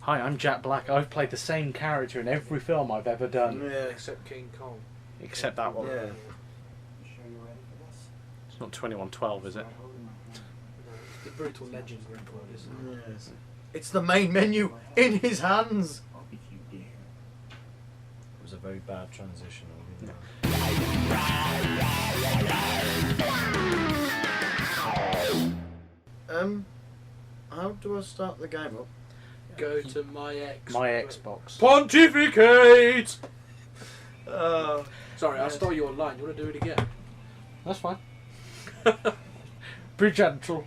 Hi, I'm Jack Black. I've played the same character in every film I've ever done. Yeah, except King Kong. Except that one. Yeah. Sure you're ready for this? It's not 2112, is it? The Brutal Legend record, isn't it? Yes. It's the main menu in his hands. If you dare. It was a very bad transition. I'll give you that. How do I start the game up? Go to my X. My Xbox. Pontificate! Oh, Sorry, I stole your line. You want to do it again? That's fine. Be gentle.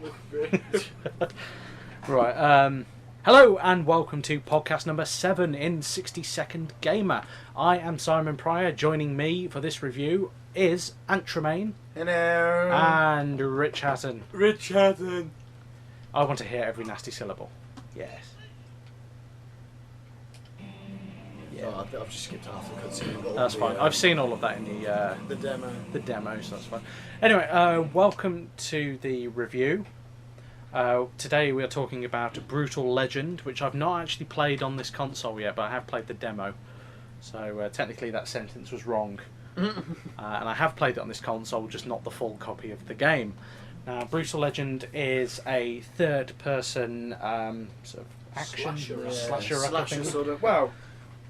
Right. Hello and welcome to podcast number 7 in 60 Second Gamer. I am Simon Pryor. Joining me for this review is Ant Tremaine hello. and Rich Hatton. Rich Hatton. I want to hear every nasty syllable. Yes. Oh, I've just skipped half the cutscene. That's fine. I've seen all of that in the demo. the demos. That's fine. Anyway, welcome to the review. Today we are talking about Brutal Legend, which I've not actually played on this console yet, but I have played the demo. So technically that sentence was wrong. And I have played it on this console, just not the full copy of the game. Now, Brutal Legend is a third-person sort of action slasher, I think. Sort of. Well,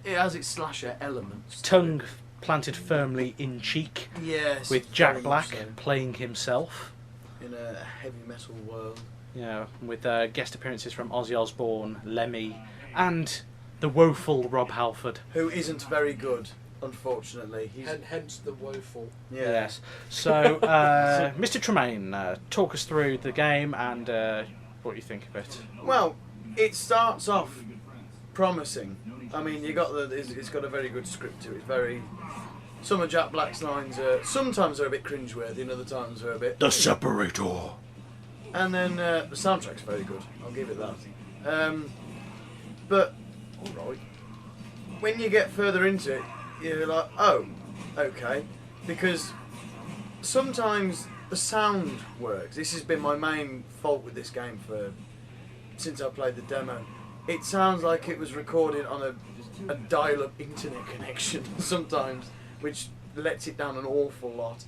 it has its slasher elements. Tongue planted firmly in cheek, Yes. with Jack very Black much so. playing himself. In a heavy metal world. Yeah, with guest appearances from Ozzy Osbourne, Lemmy, and the woeful Rob Halford. Who isn't very good, unfortunately. He's Hence the woeful. Yes. So, Mr. Tremaine, talk us through the game and what you think of it. Well, it starts off promising. I mean, it's got a very good script to it. It's very. Some of Jack Black's lines sometimes are a bit cringeworthy, and other times are a bit. The Separator. And then the soundtrack's very good. I'll give it that. But all right, when you get further into it, you're like, oh, okay, because sometimes the sound works. This has been my main fault with this game since I played the demo. It sounds like it was recorded on a dial-up internet connection sometimes, which lets it down an awful lot.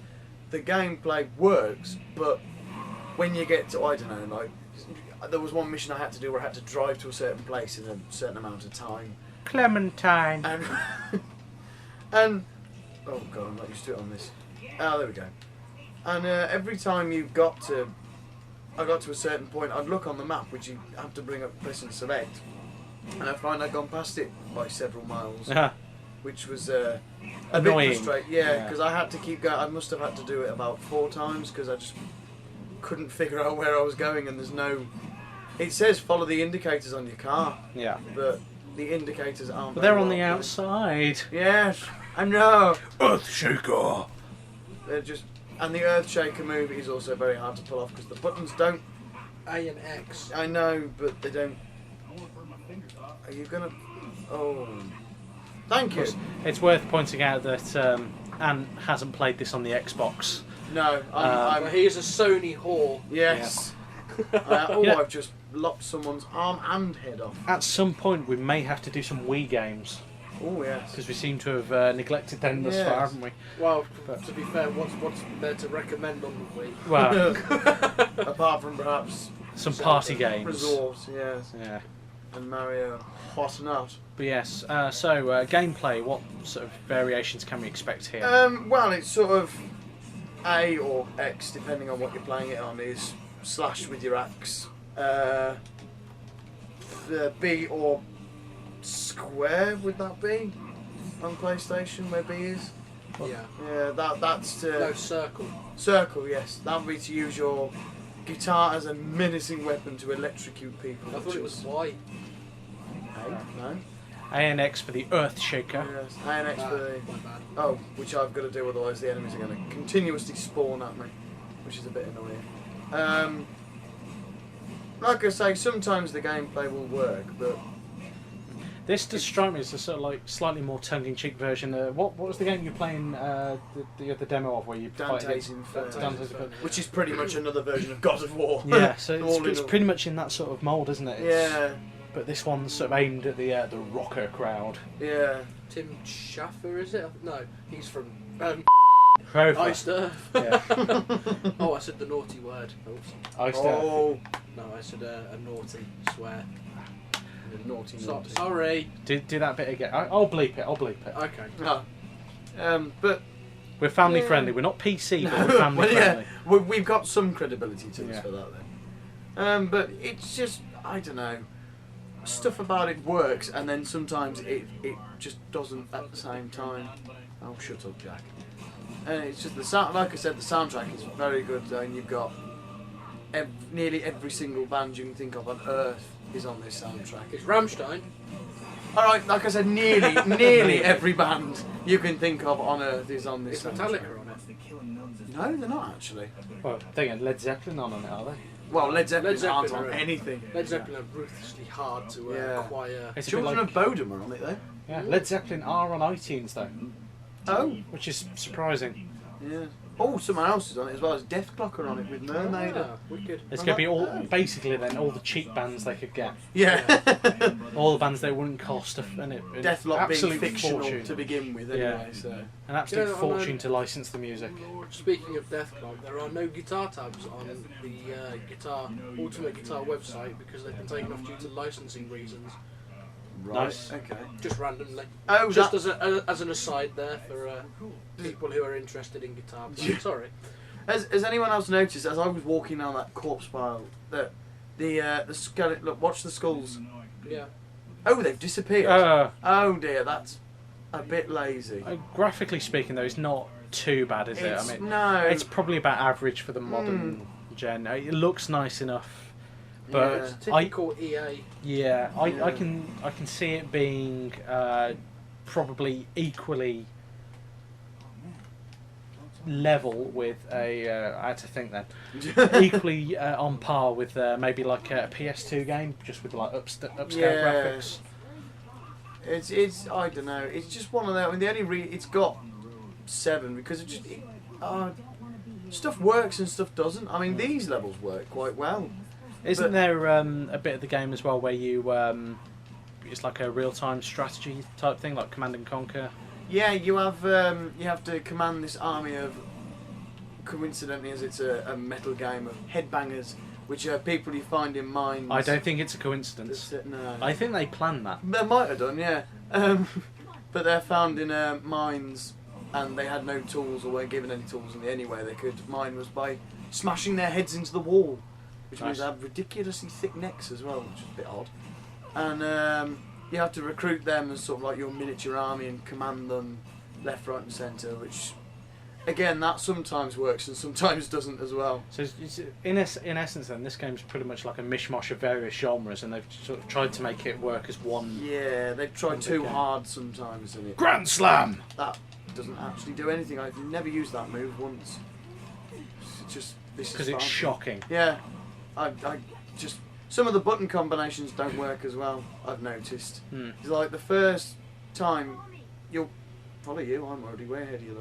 The gameplay works, but when you get to, I don't know, like, there was one mission I had to do where I had to drive to a certain place in a certain amount of time. Clementine. And oh god, I'm not used to it on this. Oh, there we go. And every time I got to a certain point, I'd look on the map, which you have to bring up, press and select, and I find I'd gone past it by several miles, which was a annoying. bit frustrating. Yeah, because I had to keep going. I must have had to do it about 4 times because I just couldn't figure out where I was going, and there's no. It says follow the indicators on your car, Yeah. but the indicators aren't. But they're very on the well outside. Yes, I know. Earthshaker. They're just, and the Earthshaker move is also very hard to pull off because the buttons don't. A and X. I know, but they don't. Are you gonna? Oh, thank you. It's worth pointing out that Ant hasn't played this on the Xbox. No, Well, he is a Sony whore. yes. Yeah. I've just lopped someone's arm and head off. At some point, we may have to do some Wii games Oh yes. because we seem to have neglected them thus Yes. far, haven't we? Well, to be fair, what's there to recommend on the Wii? Well, Apart from perhaps some party games. Resort, yes, Yeah. and Mario. What not? But yes, so gameplay, what sort of variations can we expect here? Well, it's sort of A or X, depending on what you're playing it on, is slash with your axe. B or square, would that be? On PlayStation, where B is? Yeah. Yeah, that's to... No, circle. Circle, yes. That would be to use your guitar as a menacing weapon to electrocute people. I thought it was Y. A, no? A and X for the Earthshaker. Yes, A and X for the... My bad. Oh, which I've got to do, otherwise the enemies are going to continuously spawn at me, which is a bit annoying. Like I say, sometimes the gameplay will work, but This does strike me as a sort of like slightly more tongue-in-cheek version. What was the game you were playing the demo of where you Dante's Inferno, Dante's Inferno. which is pretty much another version of God of War. Yeah, so All in it's all. pretty much in that sort of mould, isn't it? Yeah, but this one's sort of aimed at the rocker crowd. Yeah. Tim Schaffer, is it? No, he's from Rover. Iced Earth. Yeah. Oh, I said the naughty word. Oops. Iced Earth. Oh, No, I said a naughty swear. naughty, So, naughty. sorry. Do that bit again. I'll bleep it. I'll bleep it. Okay. Oh. But We're family Yeah. friendly. We're not PC, but we're family well, friendly. yeah, we've got some credibility to us Yeah. for that then. But it's just, I don't know, stuff about it works, and then sometimes it just doesn't at the same time. Oh, shut up, Jack. And it's just the sound. Like I said, the soundtrack is very good. And you've got nearly every single band you can think of on Earth is on this soundtrack. It's Rammstein. All right, like I said, nearly every band you can think of on Earth is on this It's soundtrack. Metallica on it. No, they're not actually. Well, thing Led Zeppelin aren't on it, are they? Well, Led Zeppelin Led Zeppelin aren't on are- anything. Led Zeppelin are ruthlessly hard to Yeah. acquire. It's a bit Children like, of Bodom are on it though. yeah, Led Zeppelin are on iTunes though, Oh, which is surprising. yeah. Oh, someone else is on it as well as Death Clock are on it with Mermaid. Ah, wicked. It's going to be all basically then all the cheap bands they could get, Yeah. all the bands they wouldn't cost an Deathlock being absolute fictional fortune, to begin with, Yeah. anyway. So. an absolute You know, fortune to license the music. Speaking of Death Clock, there are no guitar tabs on the Ultimate Guitar website because they've been taken off due to licensing reasons. Right. Nice. Okay. Just randomly. Oh, Just that, as an aside there for people who are interested in guitar playing. Sorry. has anyone else noticed as I was walking down that corpse pile that the skeleton? Look, watch the skulls. Yeah. Oh, they've disappeared. Oh dear, that's a bit lazy. Graphically speaking, though, it's not too bad, is it? I It's- mean, no. it's probably about average for the modern gen. It looks nice enough, but Yeah. Typical EA. yeah, I Yeah. can see it being probably equally level with a. I had to think then. Equally on par with maybe like a PS2 game, just with like upscale Yeah. graphics. It's I don't know. It's just one of them. I mean, the only it's got 7 because stuff works and stuff doesn't. I mean, these levels work quite well. Isn't But- there a bit of the game as well where you it's like a real-time strategy type thing, like Command and Conquer? Yeah, you have to command this army of, coincidentally as it's a metal game of headbangers, which are people you find in mines. I don't think it's a coincidence. No. I think they planned that. They might have done, yeah. But they're found in mines, and they had no tools or weren't given any tools, and the only way they could mine was by smashing their heads into the wall, which means Nice. they have ridiculously thick necks as well, which is a bit odd. And you have to recruit them as sort of like your miniature army and command them left, right, and centre, which, again, that sometimes works and sometimes doesn't as well. So in essence, then this game's pretty much like a mishmash of various genres, and they've sort of tried to make it work as one. Yeah, they've tried One too big game. hard sometimes, and it Grand Slam. that doesn't actually do anything. I've never used that move once. It's just this is Because it's fun. shocking. Yeah, I just some of the button combinations don't work as well. I've noticed. Hmm. It's like the first time you'll probably I'm already way ahead of you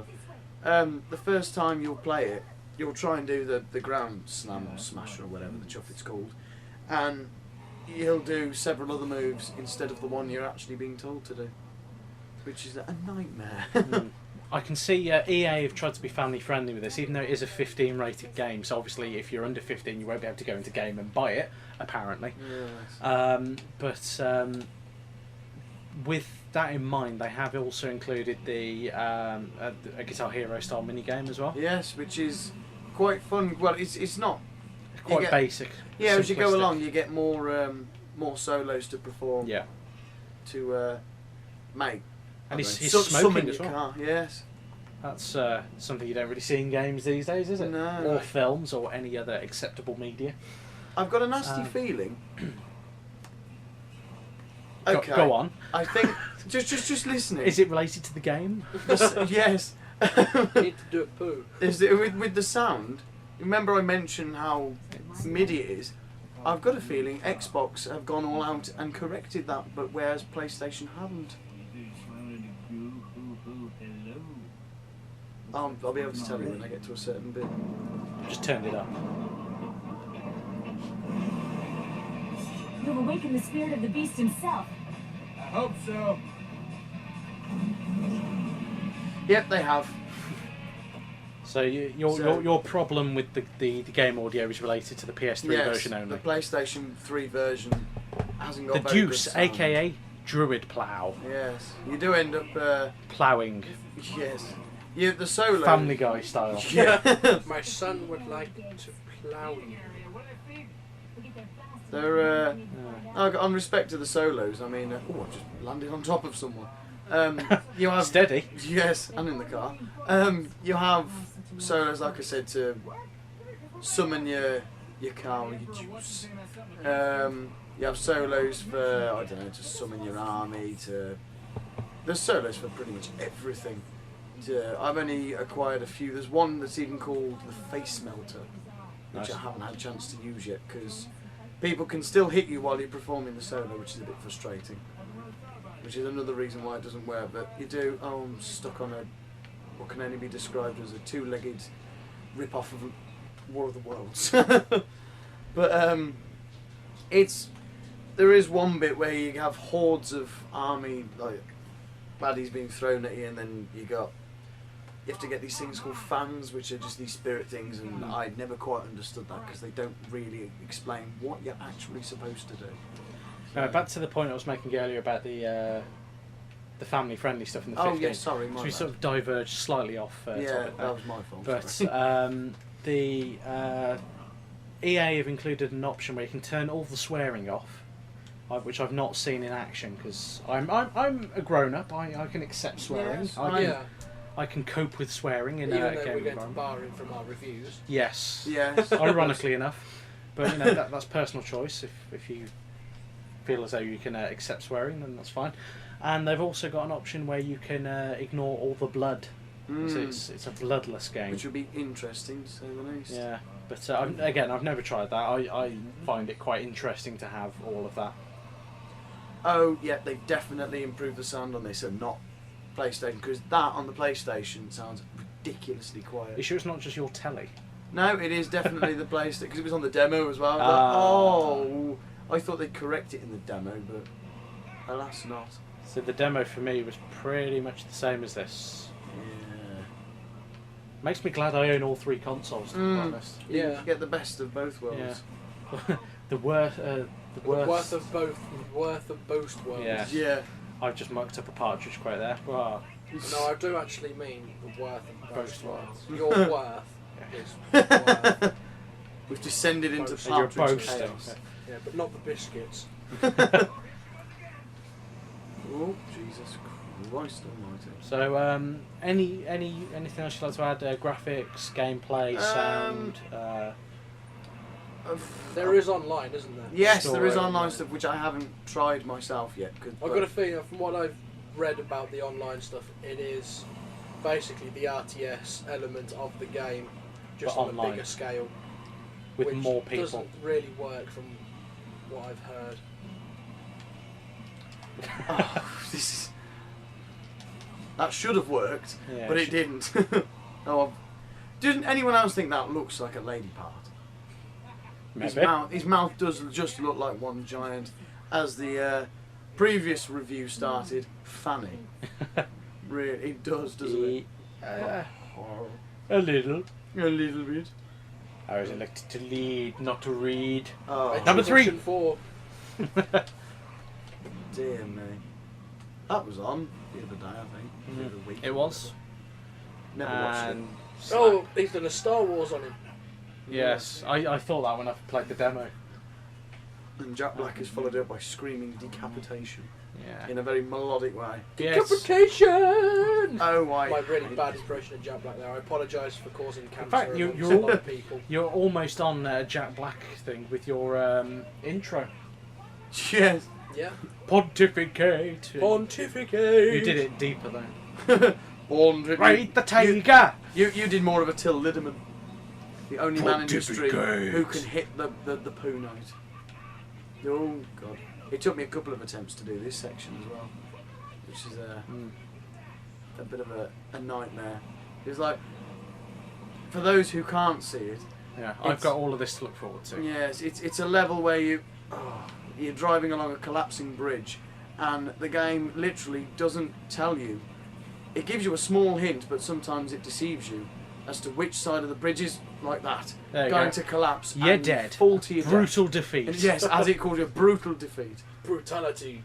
though. The first time you'll play it, you'll try and do the ground slam or smasher or whatever the chuff it's called, and he'll do several other moves instead of the one you're actually being told to do, which is a nightmare. Hmm. I can see EA have tried to be family friendly with this, even though it is a 15 rated game. So obviously, if you're under 15, you won't be able to go into game and buy it. Apparently, Yes. but with that in mind, they have also included a Guitar Hero style mini game as well. Yes, which is quite fun. Well, it's not. Quite get- basic. Yeah, as you go simplistic. along, you get more solos to perform. Yeah, To make. and he's summon smoking your as well. car. Yes. That's something you don't really see in games these days, is it? No. Or films or any other acceptable media. I've got a nasty Um, feeling. Go- Okay. Go on. I think just listening. Is it related to the game? Yes. You need to do it poo. Is it with the sound? Remember I mentioned how MIDI it is. I've got a feeling Xbox have gone all out and corrected that, but whereas PlayStation haven't. I'll be able to tell you when I get to a certain bit. Just turned it up. You've awakened the spirit of the beast himself. I hope so. Yep, they have. So your problem with the game audio is related to the PS3 Yes, version the only. PlayStation 3 version hasn't got The very good Deuce, sound. aka Druid Plow, Yes, you do end up. plowing, Yes, the solo. Family Guy style. Yeah, My son would like to plough you. they're. On respect to the solos, I mean, oh, I just landed on top of someone. You have Steady. Yes, and in the car. You have solos, like I said, to summon your car or your juice. You have solos for, I don't know, to summon your army. There's solos for pretty much everything. I've only acquired a few. There's one that's even called the Face Melter, which Nice. I haven't had a chance to use yet because people can still hit you while you're performing the solo, which is a bit frustrating. Which is another reason why it doesn't work. But you do. Oh, I'm stuck on what can only be described as a two-legged rip-off of War of the Worlds. But there is one bit where you have hordes of army like baddies being thrown at you, and then you have to get these things called fans, which are just these spirit things, and I never quite understood that because they don't really explain what you're actually supposed to do. Back to the point I was making earlier about the family-friendly stuff in the 15. Oh yes, sorry, my So we bad. sort of diverged slightly off Yeah, topic that there. was my fault. But sorry. the EA have included an option where you can turn all the swearing off, which I've not seen in action because I'm a grown-up. I can accept swearing. Yes, I can cope with swearing in Even a though we're game going to environment. bar him from our reviews. Yes. Yes. Ironically enough, but that's personal choice. If you feel as though you can accept swearing, then that's fine. And they've also got an option where you can ignore all the blood. So it's a bloodless game. Which would be interesting, to say the least. Yeah, but again, I've never tried that. I find it quite interesting to have all of that. Oh, yeah, they've definitely improved the sound on this and not PlayStation, because that on the PlayStation sounds ridiculously quiet. You sure it's not just your telly? No, it is definitely the PlayStation, because it was on the demo as well. I was like, oh, I thought they'd correct it in the demo, but alas not. So the demo for me was pretty much the same as this. Yeah. Makes me glad I own all three consoles, to be honest. Yeah. You get the best of both worlds. The worst. The worth of both worlds. Yeah. Yeah. I've just mucked up a partridge quote there. Wow. No, I do actually mean the worth of both Both worlds. worlds. Your worth is worth. We've descended into Boast. And you're partridge boasting. chaos. Yeah, but not the biscuits. Oh, Jesus Christ almighty. So, anything else you'd like to add? Graphics, gameplay, sound. There is online, isn't there? Yes, there is Story. online stuff which I haven't tried myself yet. I've got a feeling from what I've read about the online stuff, it is basically the RTS element of the game, just But on a online. bigger scale, with which more people. doesn't really work from what I've heard. That should have worked, Yeah, but it it didn't. Didn't anyone else think that looks like a lady part? Maybe. His mouth does just look like one giant. As the previous review started, fanny. Really, it does, doesn't it? Oh, A little. a little bit. I was elected to lead, not to read. Oh, Number 3. Option 4. dear me. That was on the other day, I think. The other week. It was. Never watched it. And Oh, he's done a Star Wars on him. yes, I thought that when I played the demo. And Jack Black has followed it up by screaming decapitation Yeah. in a very melodic way. Yes. Decapitation! Oh, why? My really bad impression of Jack Black there. I apologise for causing cancer fact, amongst you're a all- lot of people. You're almost on Jack Black thing with your intro. Yes. Yeah. Pontificate. Pontificate! You did it deeper though. Right the tiger. You did more of a Till Lindemann. The only man in history Pontificate. who can hit the poo note. Oh, God. It took me a couple of attempts to do this section as well, which is a bit of a nightmare. It's like, for those who can't see it, Yeah, I've got all of this to look forward to. yes, it's a level where you... you're driving along a collapsing bridge, and the game literally doesn't tell you. It gives you a small hint, but sometimes it deceives you as to which side of the bridge is like that There you going go. to collapse. You're and dead. Fall to your Brutal death. defeat. And yes, as it calls you, brutal defeat. Brutality.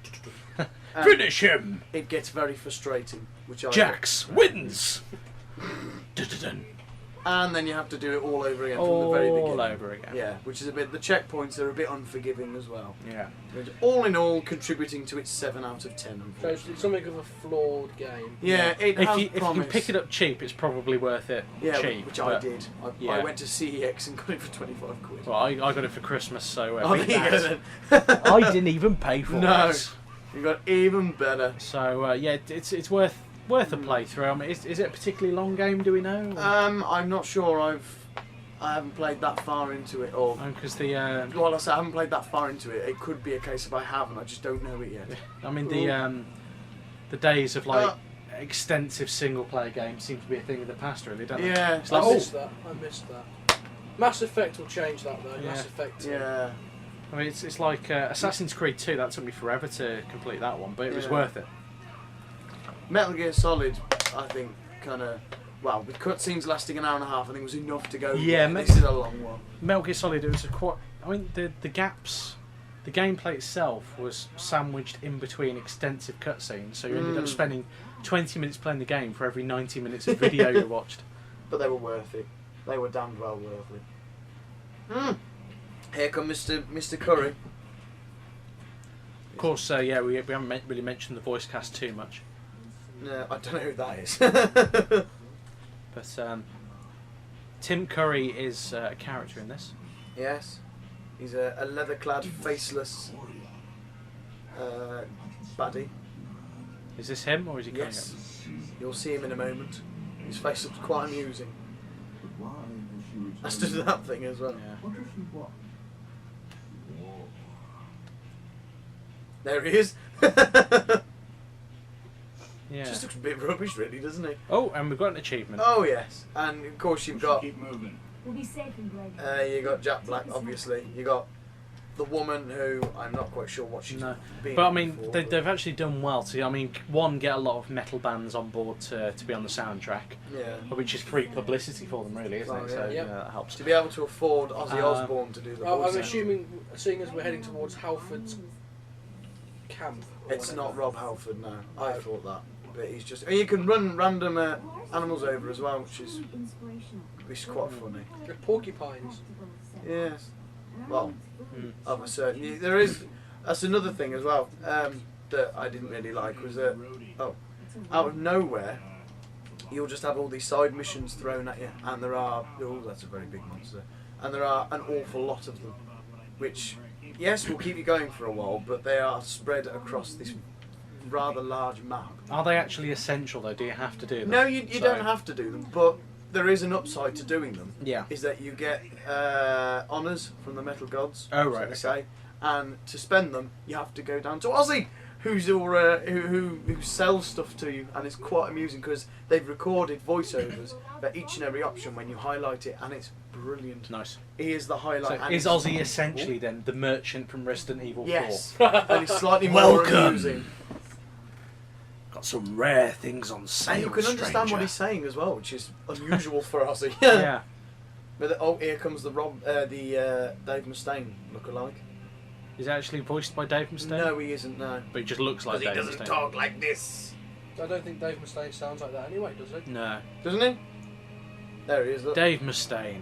And Finish him! It gets very frustrating, which I Jax wins! Dun-dun-dun. and then you have to do it all over again from the very All beginning. over again. Yeah, which is a bit. The checkpoints are a bit unforgiving as well. Yeah. Which, all in all, contributing to its 7 out of 10. So Unfortunately. it's something of a flawed game. Yeah, it If has you promise. can pick it up cheap, it's probably worth it Yeah, cheap. which I but- did. I yeah. went to CEX and got it for 25 quid. Well, I got it for Christmas, so Oh, beat there you go that. then. I didn't even pay for No. it. You got even better. So yeah, it's worth a playthrough. I mean, is it a particularly long game? Do we know? I'm not sure. I haven't played that far into it, or Because the well, I say I haven't played that far into it. It could be a case of I haven't. I just don't know it yet. I mean the days of like extensive single player games seem to be a thing of the past, really, don't they? Yeah. It's like, I missed that. Mass Effect will change that though. Yeah. Mass Effect 2. Yeah. I mean, it's like Assassin's Creed 2. That took me forever to complete that one, but it was Yeah. worth it. Metal Gear Solid, I think, kind of. Well, with cutscenes lasting an hour and a half, I think was enough to go. Yeah, this is a long one. Metal Gear Solid, it was a quite. I mean, the gaps, the gameplay itself was sandwiched in between extensive cutscenes, so you ended up spending 20 minutes playing the game for every 90 minutes of video you watched. But they were worth it. They were damned well worth it. Here come Mr. Curry. Of course, yeah, we haven't really mentioned the voice cast too much, No, I don't know who that is. but Tim Curry is a character in this. Yes, he's a leather-clad, faceless baddie. Is this him, or is he coming Yes, you'll see him in a moment. His face looks quite amusing. As does that thing as well. up? Yeah. There he is. Yeah. Just looks a bit rubbish, really, doesn't he? Oh, and we've got an achievement. Oh yes, and of course you've got Keep moving. We'll be safe in Blade. you got Jack Black, obviously. You got the woman who I'm not quite sure what she's No. been. But I mean, before, they've actually done well to. I mean, one, get a lot of metal bands on board to be on the soundtrack, yeah. which is free publicity for them, really, isn't Oh, it? yeah. So Yep. that helps. To be able to afford Ozzy Uh, Osbourne to do the I'm voice. assuming, seeing as we're heading towards Halford's camp. or It's whatever. not Rob Halford, no. I thought that, but he's just. And you can run random animals over as well, which is quite funny. The porcupines. Yes. Well, Mm. of a certain. There is. That's another thing as well that I didn't really like was that out of nowhere you'll just have all these side missions thrown at you, and there are. Oh, that's a very big monster, and there are an awful lot of them, which yes will keep you going for a while, but they are spread across this rather large map. Are they actually essential though? Do you have to do them? No, you So- don't have to do them, but there is an upside to doing them. Yeah. Is that you get honours from the metal gods. Oh, so right, they okay. say, and to spend them, you have to go down to Ozzy, who's your who sells stuff to you, and it's quite amusing because they've recorded voiceovers for each and every option when you highlight it, and it's brilliant. Nice. He is the highlight. So and is it's- Ozzy essentially then the merchant from Resident Evil 4? Yes, and it's slightly more Welcome. amusing. Got some rare things on sale. And you can understand stranger. what he's saying as well, which is unusual for Ozzy. Yeah. But here comes the Dave Mustaine lookalike. Is he actually voiced by Dave Mustaine? No, he isn't. No, But he just looks like Dave Mustaine. like this, I don't think Dave Mustaine sounds like that anyway, does he? No. doesn't he? There he is. Look. Dave Mustaine.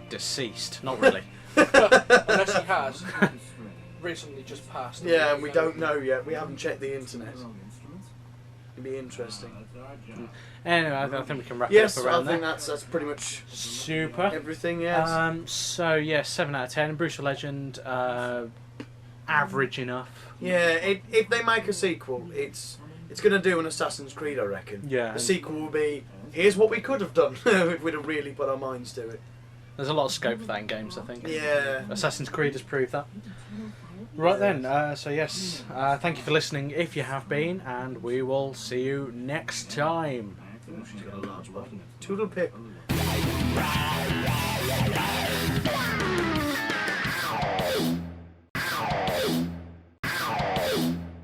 Deceased. Not really. Unless he has recently just passed. Yeah, and we don't know yet. We haven't checked the internet. It'd be interesting. Anyway, I think we can wrap Yes, it up I around think there. that's pretty much Super. everything. Yes. So yeah, 7 out of 10. Brutal Legend, average enough. Yeah. If they make a sequel, it's going to do an Assassin's Creed, I reckon. Yeah. The sequel will be here's what we could have done if we'd have really put our minds to it. There's a lot of scope for that in games, I think. Yeah. Assassin's Creed has proved that. Right then, so yes, thank you for listening if you have been, and we will see you next time. Oh, she's got a large bottle. Toodle pip.